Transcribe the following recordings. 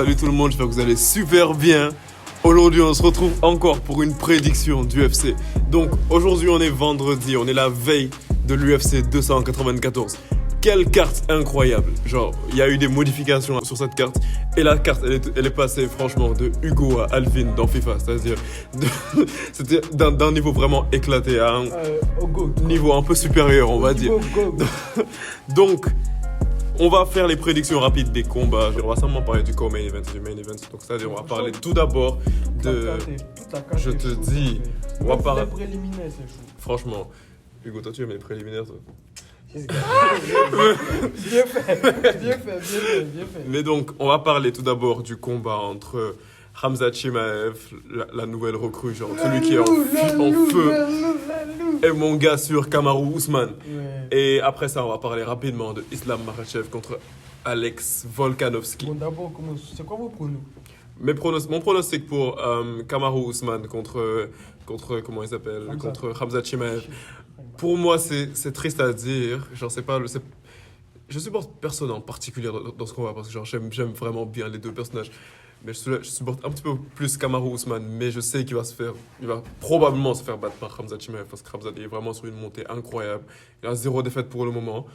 Salut tout le monde, j'espère que vous allez super bien. Aujourd'hui, on se retrouve encore pour une prédiction d'UFC. Donc, aujourd'hui, on est vendredi, on est la veille de l'UFC 294. Quelle carte incroyable! Genre, il y a eu des modifications sur cette carte. Et la carte, elle est passée franchement de Hugo à Alvin dans FIFA. C'est-à-dire, c'était d'un niveau vraiment éclaté à un niveau un peu supérieur, on va dire. Donc, on va faire les prédictions rapides des combats. On va simplement parler du co-main event, du main event. Donc, c'est-à-dire, on va parler tout d'abord de. Je te dis, on va parler. Les préliminaires, c'est chaud. Franchement, Hugo, toi, tu aimes les préliminaires, toi? Bien fait. Mais donc, on va parler tout d'abord du combat entre Khamzat Chimaev, la nouvelle recrue, genre celui qui est en feu, et mon gars sûr, Kamaru Usman. Ouais. Et après ça, on va parler rapidement de Islam Makhachev contre Alex Volkanovski. Bon, d'abord, c'est quoi vos pronos? Mon pronostic pour Kamaru Usman contre comment il s'appelle, Khamzat. contre Khamzat Chimaev. Pour moi, c'est triste à dire. Genre, je supporte personne en particulier dans ce combat parce que genre, j'aime vraiment bien les deux personnages. Mais je supporte un petit peu plus Kamaru Usman. Mais je sais qu'il va probablement se faire battre par Khamzat Chimaev parce que Khamzat est vraiment sur une montée incroyable. Il a 0 défaite pour le moment.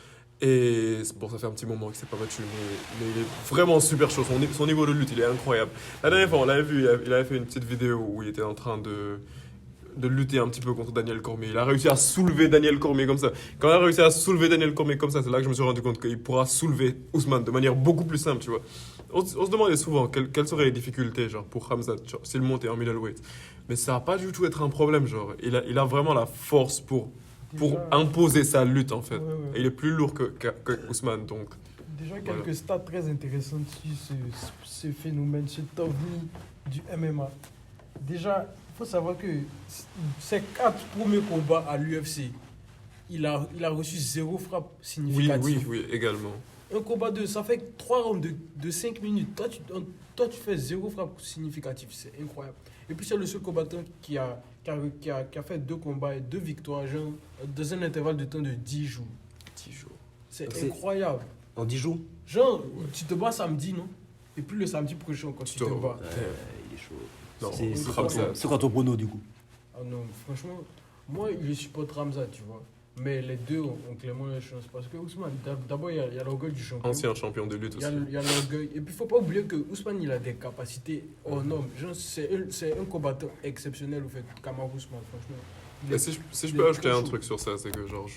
Et bon, ça fait un petit moment qu'il ne s'est pas battu, mais il est vraiment super chaud. Son niveau de lutte, il est incroyable. La dernière fois, on l'avait vu, il avait fait une petite vidéo où il était en train de lutter un petit peu contre Daniel Cormier. Il a réussi à soulever Daniel Cormier comme ça. Quand il a réussi à soulever Daniel Cormier comme ça, c'est là que je me suis rendu compte qu'il pourra soulever Ousmane de manière beaucoup plus simple, tu vois. On se demandait souvent quelles seraient les difficultés genre, pour Khamzat s'il montait en middleweight. Mais ça va pas du tout être un problème. Genre. Il a vraiment la force pour imposer sa lutte, en fait. Ouais. Et il est plus lourd que Ousmane, donc... Déjà, Voilà. quelques stats très intéressantes sur ce phénomène, ce ovni du MMA. Déjà, il faut savoir que ses 4 premiers combats à l'UFC, il a reçu 0 frappe significative. Oui, également. Un combat 2, ça fait 3 rounds de 5 minutes. Toi, tu fais 0 frappe significative. C'est incroyable. Et puis, c'est le seul combattant qui a fait 2 combats et 2 victoires genre, dans un intervalle de temps de 10 jours. 10 jours. C'est C'est- incroyable. En 10 jours Genre, tu te bats samedi, non? Et puis le samedi prochain, quand tu te bats. Il est chaud. Non, C'est quoi ton prono du coup? Ah non, franchement, moi, je supporte Khamzat, tu vois. Mais les deux ont clairement la chance. Parce que Ousmane, d'abord, il y a l'orgueil du champion. Ancien champion de lutte Il aussi. y a l'orgueil. Et puis, il ne faut pas oublier que Ousmane, il a des capacités hors normes. Genre, c'est un combattant exceptionnel, au fait, Kamaru Ousmane, franchement. Il Et est- si je il peux est ajouter très un chaud. truc sur ça, c'est que genre,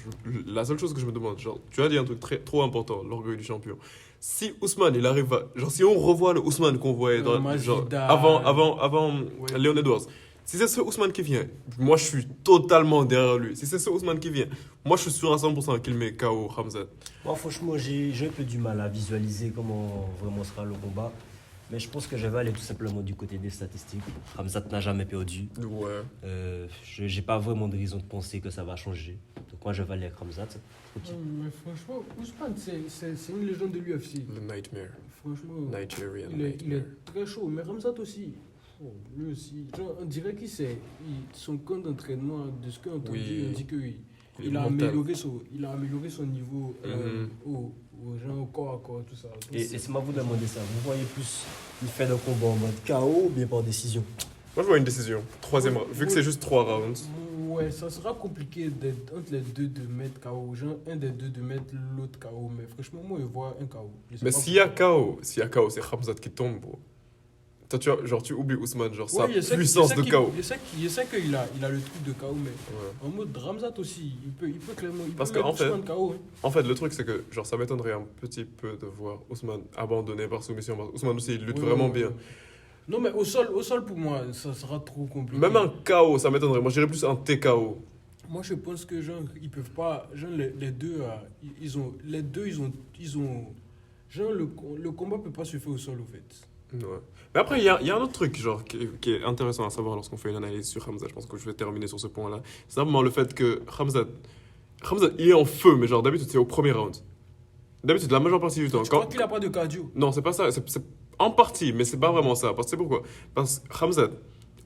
la seule chose que je me demande, genre, tu as dit un truc trop important, l'orgueil du champion. Si Ousmane, il arrive à. Genre, si on revoit le Ousmane qu'on voyait dans, genre, Masvidal. avant Ouais. Leon Edwards, si c'est ce Ousmane qui vient, moi je suis totalement derrière lui. Si c'est ce Ousmane qui vient, moi je suis sûr à 100% qu'il met KO Khamzat. Moi, franchement, j'ai un peu du mal à visualiser comment vraiment sera le combat. Mais je pense que je vais aller tout simplement du côté des statistiques. Khamzat n'a jamais perdu. Ouais. Je n'ai pas vraiment de raison de penser que ça va changer. Donc moi, je vais aller avec Khamzat. Ok. Non, mais franchement, Ousmane, c'est une légende de l'UFC. Le Nightmare. Franchement, Nigerian il Nightmare. est très chaud. Mais Khamzat aussi. Oh, lui aussi. Genre, on dirait qu'il sait. Son camp d'entraînement, de ce qu'on a entendu, Oui. on dit qu'il Il est mental. il a amélioré son niveau au corps à corps, tout ça. Et laissez-moi vous demander ça. Vous voyez plus il fait le combat en mode KO ou bien par décision? Moi je vois une décision. Troisième round. Vu que c'est juste 3 rounds. Ouais, ça sera compliqué entre les deux de mettre KO. Genre, un des deux de mettre l'autre KO. Mais franchement, moi, je vois un KO. Je sais Mais pas s'il y a pourquoi. KO, c'est Khamzat qui tombe, bro. Toi, tu oublies Ousmane, genre Ouais, sa puissance de KO. Je sais qu'il a le truc de KO, mais Ouais. en mode Khamzat aussi, il peut clairement. Parce peut qu'en mettre fait- Ousmane KO. Hein. En fait, le truc, c'est que genre, ça m'étonnerait un petit peu de voir Ousmane abandonné par soumission. Parce que Ousmane aussi, il lutte Ouais, vraiment ouais, bien. ouais. Non, mais au sol, pour moi, ça sera trop compliqué. Même un KO, ça m'étonnerait. Moi, je dirais plus un TKO. Moi, je pense que genre, ils peuvent pas. Genre, les deux, ils ont. Genre, le combat peut pas se faire au sol, au fait. Ouais. Mais après, il y a un autre truc genre, qui est intéressant à savoir lorsqu'on fait une analyse sur Khamzat. Je pense que je vais terminer sur ce point-là. C'est simplement le fait que Khamzat, il est en feu, mais genre d'habitude, c'est au premier round. D'habitude, la majeure partie du temps. Tu crois qu'il a pas de cardio? Non, c'est pas ça. C'est en partie, mais c'est pas vraiment ça. Parce que c'est pourquoi? Parce que Khamzat,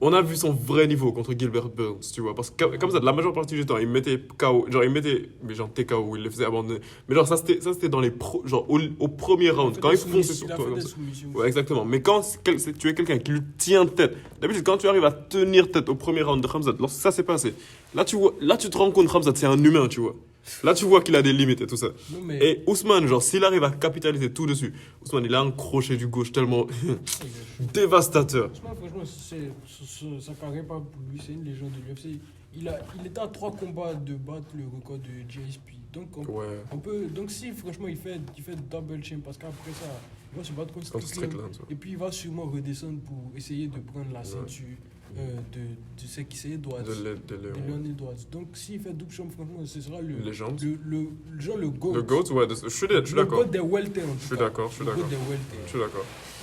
on a vu son vrai niveau contre Gilbert Burns, tu vois. Parce que comme ça, la majeure partie du temps, il mettait KO, genre il mettait, mais genre TKO, il le faisait abandonner. Mais genre ça c'était dans les genre au premier round, quand il fonçait sur toi comme ça. Ouais, exactement. Mais quand tu es quelqu'un qui lui tient tête, d'habitude quand tu arrives à tenir tête au premier round de Khamzat, lorsque ça s'est passé, là tu te rends compte que Khamzat c'est un humain, tu vois. Là, tu vois qu'il a des limites et tout ça. Non, mais... Et Ousmane, genre, s'il arrive à capitaliser tout dessus, Ousmane, il a un crochet du gauche tellement dévastateur. Franchement, ça carrière pas pour lui, c'est une légende de l'UFC. Il était à 3 combats de battre le record de GSP. Donc, on peut, donc si franchement il fait double champ, parce qu'après ça, il va se battre contre Strickland. Et puis il va sûrement redescendre pour essayer de prendre la ceinture. De ce qui s'est Edwards, de Leon Edwards. Donc s'il fait double champ, franchement, ce sera le GOAT. Le GOAT, ouais, je suis d'accord. Le GOAT des welter, je suis d'accord.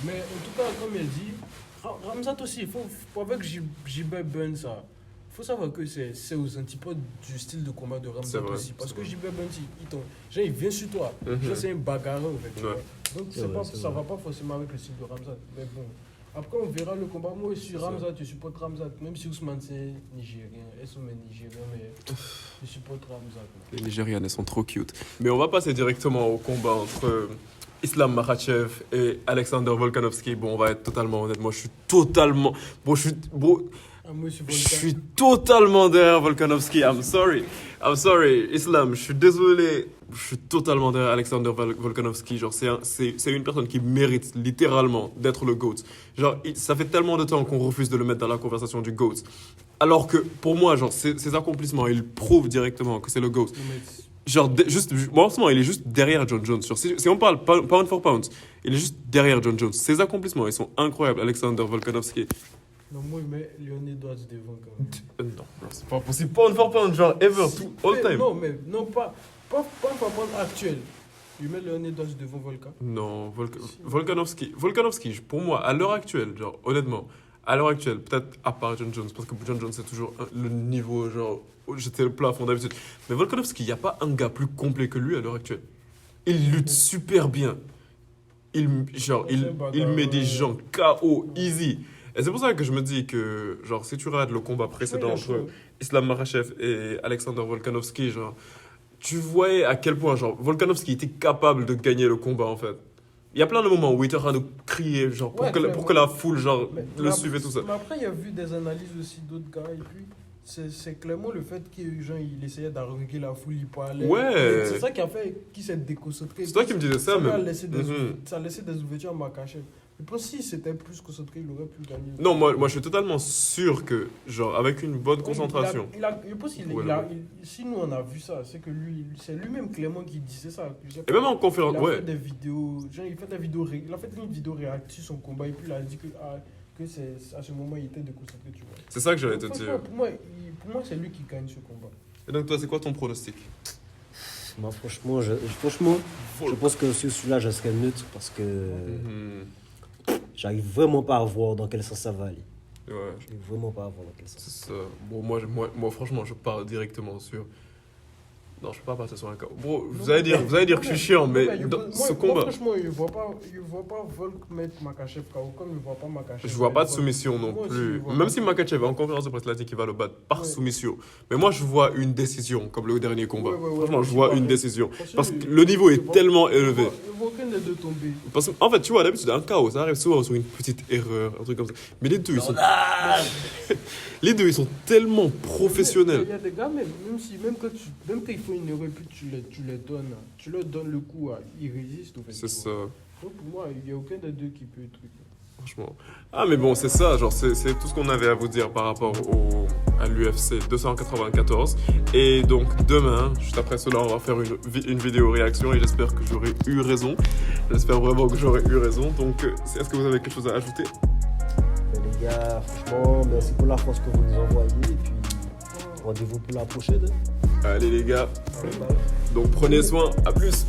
Mais en tout cas, comme elle dit, Khamzat aussi, il faut avec Gilbert Burns, il faut savoir que c'est aux antipodes du style de combat de Khamzat aussi. Parce que Gilbert Burns, il vient sur toi. C'est un bagarreur, en fait. Donc ça va pas forcément avec le style de Khamzat. Mais bon. Après, on verra le combat. Moi, je suis Khamzat, je supporte Khamzat. Même si Ousmane, c'est nigérien. Mais je supporte Khamzat. Les Nigérianes, elles sont trop cute. Mais on va passer directement au combat entre Islam Makhachev et Alexander Volkanovski. Bon, on va être totalement honnête. Moi, je suis totalement... je suis totalement derrière Volkanovski. I'm sorry, Islam. Je suis désolé. Je suis totalement derrière Alexander Volkanovski. Genre, c'est une personne qui mérite littéralement d'être le GOAT. Genre, ça fait tellement de temps qu'on refuse de le mettre dans la conversation du GOAT. Alors que, pour moi, genre, ses accomplissements, ils prouvent directement que c'est le GOAT. Genre, moi, en ce moment, il est juste derrière John Jones. Genre, si on parle pound for pound, il est juste derrière John Jones. Ses accomplissements, ils sont incroyables, Alexander Volkanovski. Non, moi, il met Leon Edwards devant quand même. Non, c'est pas possible. Pound for pound, genre, ever, all time. Non, pas for pound actuel. Il met Leon Edwards devant Volka. Non, Volkanovski, pour moi, à l'heure actuelle, genre, honnêtement, à l'heure actuelle, peut-être à part John Jones, parce que John Jones, c'est toujours le niveau, genre, j'étais le plafond d'habitude. Mais Volkanovski, il n'y a pas un gars plus complet que lui à l'heure actuelle. Il lutte super bien. Il met des gens KO, easy. Et c'est pour ça que je me dis que, genre, si tu regardes le combat précédent entre Islam Makhachev et Alexander Volkanovski, genre, tu voyais à quel point, genre, Volkanovski était capable de gagner le combat, en fait. Il y a plein de moments où il était en train de crier, genre, pour que la foule, genre, le suive et tout ça. Mais après, il y a vu des analyses aussi d'autres gars, et puis, c'est clairement le fait qu'il essayait d'arroguer la foule, il parlait. Ouais. C'est ça qui a fait qu'il s'est déconcentré. C'est toi qui me disais ça, mais... Ça a laissé des ouvertures à Makhachev. Je pense que si c'était plus concentré, il aurait pu gagner. Non, moi je suis totalement sûr que, genre, avec une bonne concentration... Je pense si nous on a vu ça, c'est que c'est lui-même clairement qui disait ça. Et même en conférence, il a fait des vidéos, genre, il a fait une vidéo réactive sur son combat, et puis il a dit que c'est, à ce moment il était déconcentré, tu vois. C'est ça que j'allais te dire. Pour moi, c'est lui qui gagne ce combat. Et donc toi, c'est quoi ton pronostic? Moi, franchement, je pense que sur celui-là, je serais neutre parce que j'arrive vraiment pas à voir dans quel sens ça va aller. Ouais. J'arrive vraiment pas à voir dans quel sens. C'est ça. Bon, moi, franchement, je pars directement sur... Non, je peux pas partir sur un cas. Bon, vous allez dire que je suis chiant, mais dans ce combat... Moi, franchement, je vois pas Volk mettre Makhachev KO, comme je vois pas Makhachev... Je vois pas de soumission non plus. Même si Makhachev, en conférence de presse, l'a dit qu'il va le battre par soumission. Mais moi, je vois une décision, comme le dernier combat. Franchement, je vois une décision. Parce que le niveau est tellement élevé. Je vois aucun des deux tomber. Parce qu'en fait, tu vois, d'habitude, un KO, ça arrive souvent sur une petite erreur, un truc comme ça. Mais les deux, ils sont tellement professionnels. Il y a des gars, même quand il faut une erreur, puis tu leur donnes le coup, ils résistent. C'est ça. Donc pour moi, il n'y a aucun des deux qui peut être truc. Franchement. Ah, mais bon, c'est ça, genre, c'est tout ce qu'on avait à vous dire par rapport à l'UFC 294. Et donc, demain, juste après cela, on va faire une vidéo réaction et j'espère que j'aurai eu raison. J'espère vraiment que j'aurai eu raison. Donc, est-ce que vous avez quelque chose à ajouter? Les gars, franchement, merci pour la force que vous nous envoyez. Et puis, rendez-vous pour la prochaine. Allez, les gars. Donc, prenez soin. À plus.